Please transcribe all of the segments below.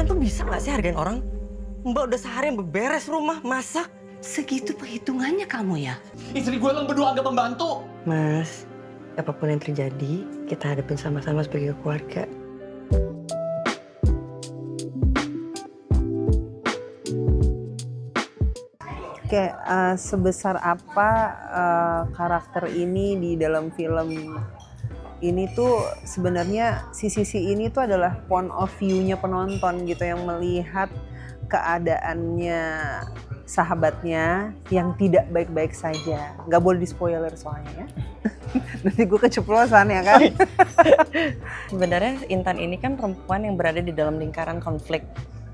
Kalian tuh bisa nggak sih hargain orang? Mbak udah seharian beberes rumah, masak. Segitu perhitungannya kamu ya? Istri gue lo berdua anggap pembantu. Mas, apapun yang terjadi, kita hadapin sama-sama sebagai keluarga. Kayak sebesar apa karakter ini di dalam film ini tuh sebenarnya sisi ini tuh adalah point of view-nya penonton gitu yang melihat keadaannya sahabatnya yang tidak baik-baik saja. Nggak boleh di-spoiler soalnya ya. Nanti gue keceplosan ya kan. Sebenarnya Intan ini kan perempuan yang berada di dalam lingkaran konflik.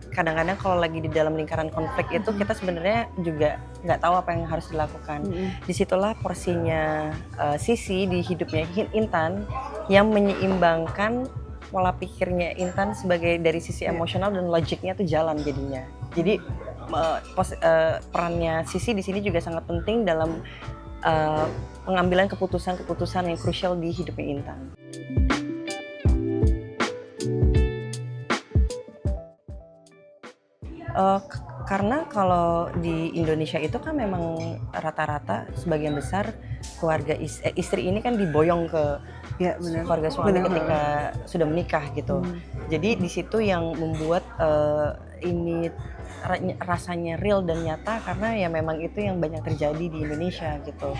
Kadang-kadang kalau lagi di dalam lingkaran konflik itu kita sebenarnya juga nggak tahu apa yang harus dilakukan. Disitulah porsinya Sisi di hidupnya Intan yang menyeimbangkan pola pikirnya Intan sebagai dari sisi emosional dan logiknya tuh jalan jadinya. Jadi perannya Sisi di sini juga sangat penting dalam pengambilan keputusan-keputusan yang krusial di hidupnya Intan. Karena kalau di Indonesia itu kan memang rata-rata sebagian besar keluarga istri ini kan diboyong ke keluarga suami ketika sudah menikah gitu. Jadi di situ yang membuat ini rasanya real dan nyata karena ya memang itu yang banyak terjadi di Indonesia gitu.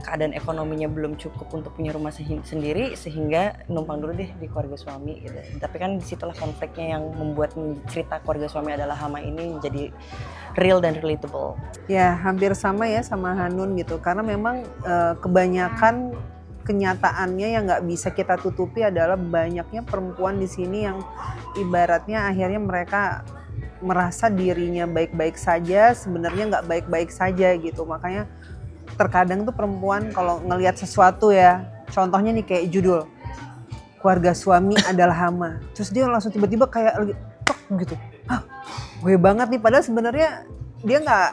Keadaan ekonominya belum cukup untuk punya rumah sendiri sehingga numpang dulu deh di keluarga suami gitu. Tapi kan disitulah konfliknya yang membuat cerita keluarga suami adalah Hama ini menjadi real dan relatable. Ya hampir sama ya sama Hanun gitu karena memang kebanyakan kenyataannya yang nggak bisa kita tutupi adalah banyaknya perempuan di sini yang ibaratnya akhirnya mereka merasa dirinya baik-baik saja, sebenarnya nggak baik-baik saja gitu. Makanya terkadang tuh perempuan kalau ngelihat sesuatu ya, contohnya nih kayak judul keluarga suami adalah Hama, terus dia langsung tiba-tiba kayak lagi tok gitu, hah gue banget nih, padahal sebenarnya dia nggak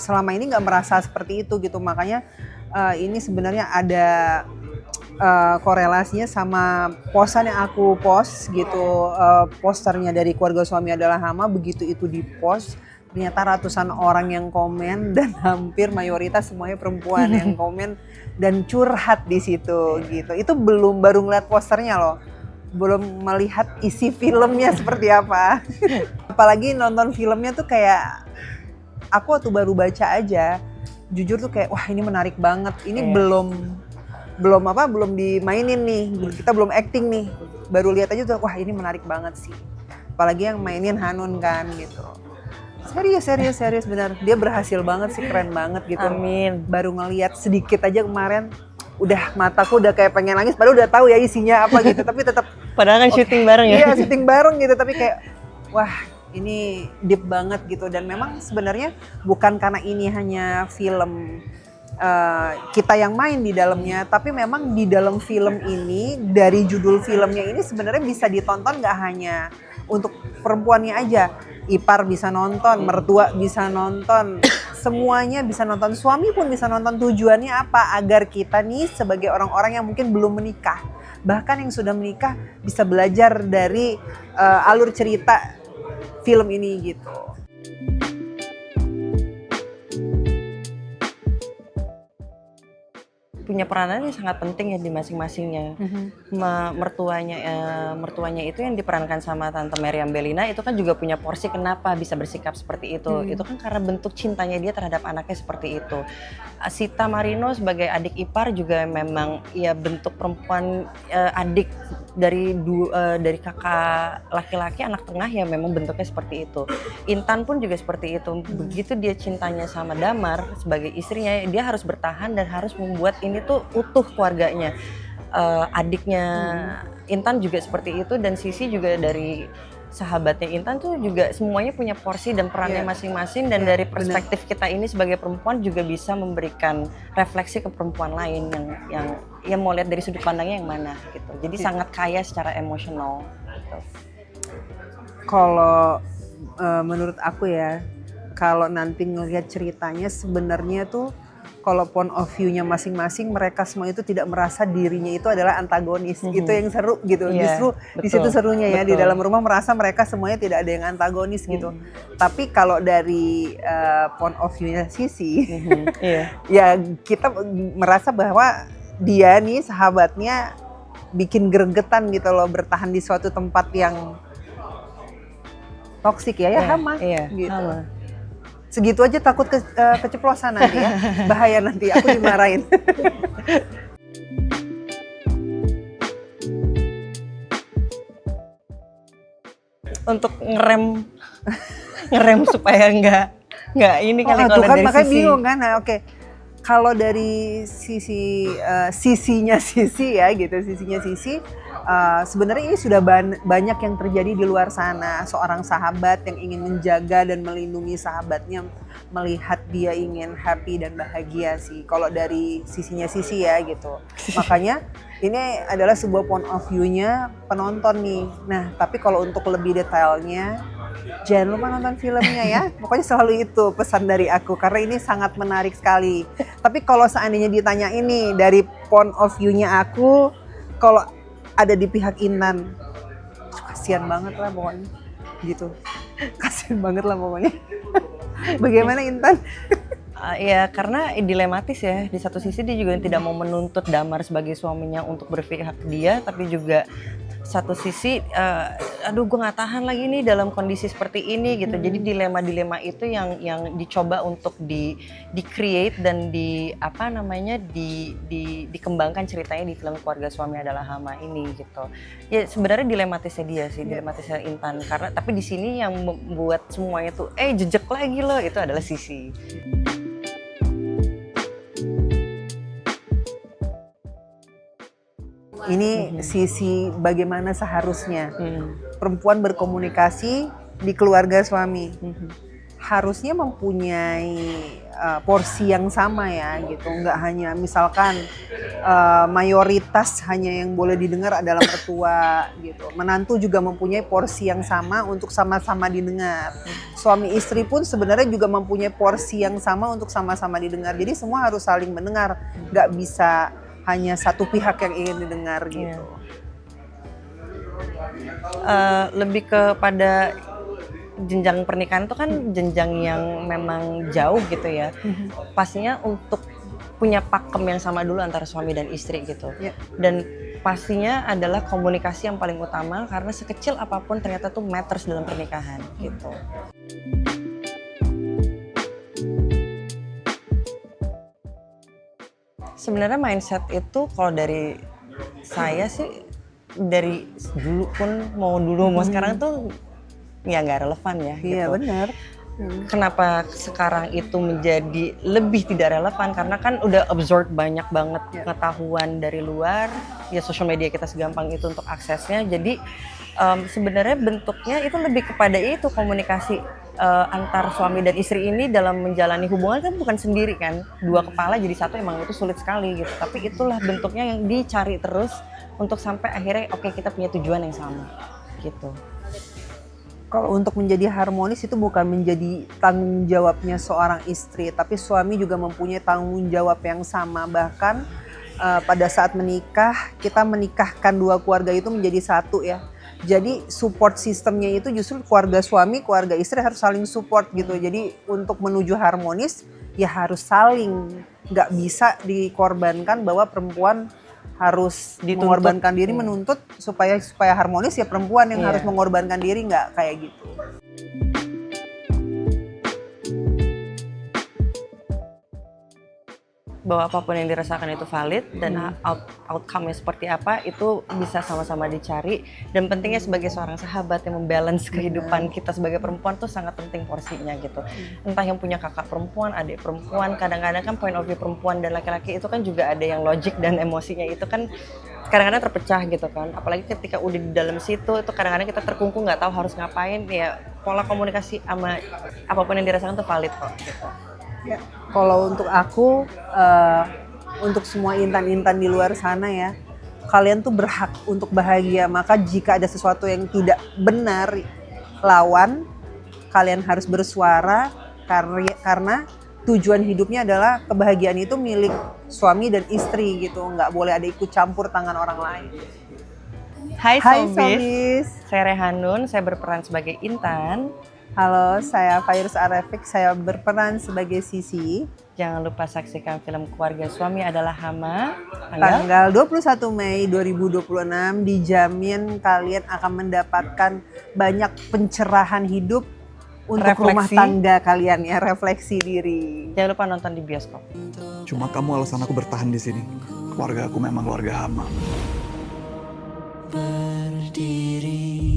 selama ini nggak merasa seperti itu gitu. Makanya ini sebenarnya ada korelasinya sama posan yang aku post gitu, posternya dari keluarga suami adalah Hama. Begitu itu di post ternyata ratusan orang yang komen dan hampir mayoritas semuanya perempuan yang komen dan curhat di situ gitu. Itu baru ngeliat posternya loh, belum melihat isi filmnya seperti apa. Apalagi nonton filmnya tuh kayak aku waktu baru baca aja, jujur tuh kayak wah ini menarik banget. Ini belum dimainin nih, kita belum acting nih, baru lihat aja tuh wah ini menarik banget sih. Apalagi yang mainin Hanun kan gitu. Serius benar, dia berhasil banget sih, keren banget gitu. Amin. Baru ngelihat sedikit aja kemarin udah mataku udah kayak pengen nangis, padahal udah tahu ya isinya apa gitu, tapi tetap Padahal kan syuting bareng ya. iya syuting bareng gitu, tapi kayak wah ini deep banget gitu. Dan memang sebenarnya bukan karena ini hanya film kita yang main di dalamnya, tapi memang di dalam film ini dari judul filmnya ini sebenarnya bisa ditonton nggak hanya untuk perempuannya aja, ipar bisa nonton, mertua bisa nonton, semuanya bisa nonton, suami pun bisa nonton. Tujuannya apa? Agar kita nih sebagai orang-orang yang mungkin belum menikah, bahkan yang sudah menikah bisa belajar dari alur cerita film ini gitu. Punya peranan yang sangat penting ya di masing-masingnya. Mertuanya itu yang diperankan sama Tante Meriam Bellina itu kan juga punya porsi kenapa bisa bersikap seperti itu. Itu kan karena bentuk cintanya dia terhadap anaknya seperti itu. Sita Marino sebagai adik ipar juga memang ya bentuk perempuan adik dari kakak laki-laki, anak tengah ya memang bentuknya seperti itu. Intan pun juga seperti itu. Begitu dia cintanya sama Damar sebagai istrinya, dia harus bertahan dan harus membuat ini tuh utuh keluarganya. Adiknya Intan juga seperti itu, dan Sisi juga dari sahabatnya Intan tuh juga semuanya punya porsi dan perannya masing-masing. Dan dari perspektif kita ini sebagai perempuan juga bisa memberikan refleksi ke perempuan lain yang mau lihat dari sudut pandangnya yang mana gitu. Jadi sangat kaya secara emosional gitu. Kalau menurut aku ya, kalau nanti ngelihat ceritanya sebenarnya tuh kalau point of view-nya masing-masing, mereka semua itu tidak merasa dirinya itu adalah antagonis. Itu yang seru gitu. Iya, Justru di situ betul, serunya ya, di betul. dalam rumah merasa mereka semuanya tidak ada yang antagonis gitu. Tapi kalau dari point of view-nya Sisi, Iya. ya kita merasa bahwa dia nih sahabatnya bikin gregetan gitu loh, bertahan di suatu tempat yang toksik ya, hama Iya, gitu. hama. Segitu aja takut keceplosan nanti ya. Bahaya nanti aku dimarahin. Untuk ngerem supaya nggak ini kali Oh, kalau tuh kan dari makanya Sisi. bingung kan. Nah, oke. Kalau dari sisinya Sisi ya gitu, sisinya Sisi, sebenarnya ini sudah banyak yang terjadi di luar sana. Seorang sahabat yang ingin menjaga dan melindungi sahabatnya, melihat dia ingin happy dan bahagia sih. Kalau dari sisinya Sisi ya gitu. Makanya ini adalah sebuah point of view-nya penonton nih. Nah, tapi kalau untuk lebih detailnya, jangan lupa nonton filmnya ya. Pokoknya selalu itu pesan dari aku karena ini sangat menarik sekali. Tapi kalau seandainya ditanya ini dari point of view-nya aku, kalau ada di pihak Intan, kasihan banget lah pokoknya. Gitu. Kasihan banget lah pokoknya. Bagaimana Intan? Ya karena dilematis ya, di satu sisi dia juga tidak mau menuntut Damar sebagai suaminya untuk berpihak dia, tapi juga satu sisi aduh gue nggak tahan lagi nih dalam kondisi seperti ini gitu. Jadi dilema-dilema itu yang dicoba untuk di create dan dikembangkan ceritanya di film Keluarga Suami Adalah Hama ini gitu. Ya sebenarnya dilematisnya dia sih, dilematisnya Intan, karena tapi di sini yang membuat semuanya tuh jejek lagi loh, itu adalah Sisi. Ini sisi bagaimana seharusnya perempuan berkomunikasi di keluarga suami. Harusnya mempunyai porsi yang sama ya gitu. Nggak hanya misalkan mayoritas hanya yang boleh didengar adalah mertua gitu. Menantu juga mempunyai porsi yang sama untuk sama-sama didengar. Suami istri pun sebenarnya juga mempunyai porsi yang sama untuk sama-sama didengar. Jadi semua harus saling mendengar. Nggak bisa hanya satu pihak yang ingin didengar gitu. Lebih kepada jenjang pernikahan itu kan jenjang yang memang jauh gitu ya. Pastinya untuk punya pakem yang sama dulu antara suami dan istri gitu. Dan pastinya adalah komunikasi yang paling utama karena sekecil apapun ternyata tuh matters dalam pernikahan gitu. Sebenarnya mindset itu kalau dari saya sih dari dulu pun mau sekarang tuh ya nggak relevan ya. Iya gitu. benar. Kenapa sekarang itu menjadi lebih tidak relevan karena kan udah absorb banyak banget pengetahuan dari luar ya, sosial media kita segampang itu untuk aksesnya. Jadi sebenarnya bentuknya itu lebih kepada itu komunikasi antar suami dan istri ini dalam menjalani hubungan kan bukan sendiri kan, dua kepala jadi satu emang itu sulit sekali gitu. Tapi itulah bentuknya yang dicari terus untuk sampai akhirnya oke, kita punya tujuan yang sama gitu. Kalau untuk menjadi harmonis itu bukan menjadi tanggung jawabnya seorang istri, tapi suami juga mempunyai tanggung jawab yang sama. Bahkan pada saat menikah, kita menikahkan dua keluarga itu menjadi satu ya. Jadi support sistemnya itu justru keluarga suami, keluarga istri harus saling support gitu. Jadi untuk menuju harmonis ya harus saling, nggak bisa dikorbankan bahwa perempuan harus mengorbankan diri menuntut supaya harmonis, ya perempuan yang harus mengorbankan diri, nggak kayak gitu. Bahwa apapun yang dirasakan itu valid dan outcome-nya seperti apa itu bisa sama-sama dicari, dan pentingnya sebagai seorang sahabat yang membalance kehidupan kita sebagai perempuan tuh sangat penting porsinya gitu. Entah yang punya kakak perempuan, adik perempuan, kadang-kadang kan point of view perempuan dan laki-laki itu kan juga ada yang logik dan emosinya itu kan kadang-kadang terpecah gitu kan. Apalagi ketika udah di dalam situ itu kadang-kadang kita terkungkung nggak tahu harus ngapain ya. Pola komunikasi sama apapun yang dirasakan tuh valid kok gitu. Ya, kalau untuk aku, untuk semua intan-intan di luar sana ya, kalian tuh berhak untuk bahagia. Maka jika ada sesuatu yang tidak benar, lawan, kalian harus bersuara karena tujuan hidupnya adalah kebahagiaan itu milik suami dan istri gitu, nggak boleh ada ikut campur tangan orang lain. Hai Hai Sobis, Sobis. saya Rehanun, saya berperan sebagai Intan. Halo, saya Fairuz Arefik, saya berperan sebagai Sisi. Jangan lupa saksikan film Keluarga Suami Adalah Hama Tanggal 21 Mei 2026 dijamin kalian akan mendapatkan banyak pencerahan hidup untuk Refleksi. rumah tangga kalian ya, refleksi diri. Jangan lupa nonton di bioskop. Cuma kamu alasan aku bertahan di sini. Keluarga aku memang keluarga hama. Berdiri